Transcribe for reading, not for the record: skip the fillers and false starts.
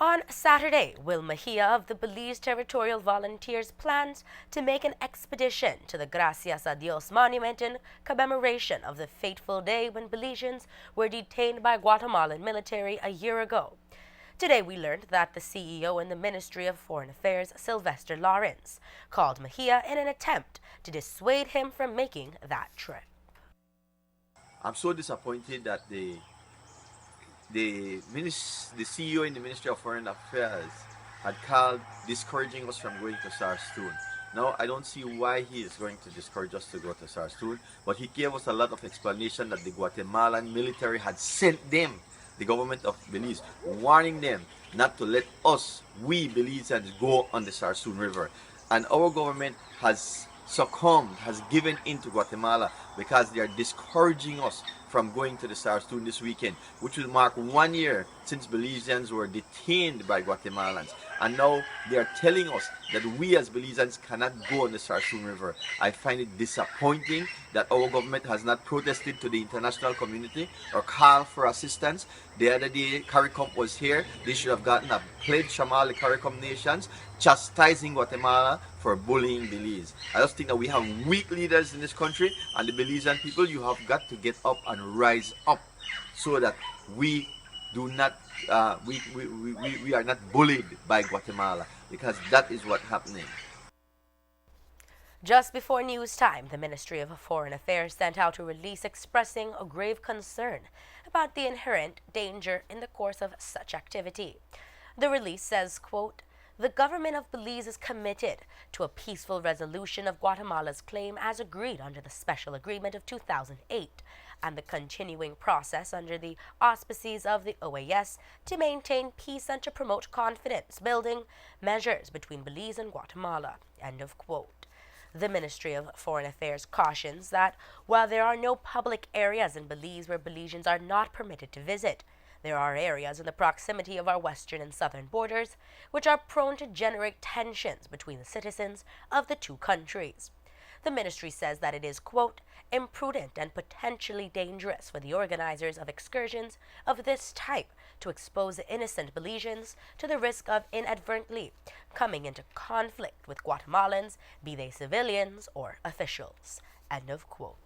On Saturday, Will Mejia of the Belize Territorial Volunteers plans to make an expedition to the Gracias a Dios monument in commemoration of the fateful day when Belizeans were detained by Guatemalan military a year ago. Today we learned that the CEO in the Ministry of Foreign Affairs, Sylvester Lawrence, called Mejia in an attempt to dissuade him from making that trip. I'm so disappointed that the CEO in the Ministry of Foreign Affairs had called discouraging us from going to Sarstoon. Now, I don't see why he is going to discourage us to go to Sarstoon, but he gave us a lot of explanation that the Guatemalan military had sent them, the government of Belize, warning them not to let us, we Belizeans, go on the Sarstoon River. And our government has succumbed, has given in to Guatemala because they are discouraging us from going to the Sarstoon this weekend, which will mark 1 year since Belizeans were detained by Guatemalans. And now they are telling us that we as Belizeans cannot go on the Sarstoon River. I find it disappointing that our government has not protested to the international community or called for assistance. The other day, CARICOM was here. They should have gotten a pledge from all the CARICOM nations chastising Guatemala for bullying Belize. I just think that we have weak leaders in this country, and the Belizean people, you have got to get up and rise up so that we do not we are not bullied by Guatemala, because that is what's happening. Just before news time, the Ministry of Foreign Affairs sent out a release expressing a grave concern about the inherent danger in the course of such activity. The release says, quote, "The government of Belize is committed to a peaceful resolution of Guatemala's claim as agreed under the Special Agreement of 2008 and the continuing process under the auspices of the OAS to maintain peace and to promote confidence building measures between Belize and Guatemala." End of quote. The Ministry of Foreign Affairs cautions that while there are no public areas in Belize where Belizeans are not permitted to visit, there are areas in the proximity of our western and southern borders which are prone to generate tensions between the citizens of the two countries. The ministry says that it is, quote, "imprudent and potentially dangerous for the organizers of excursions of this type to expose innocent Belizeans to the risk of inadvertently coming into conflict with Guatemalans, be they civilians or officials." End of quote.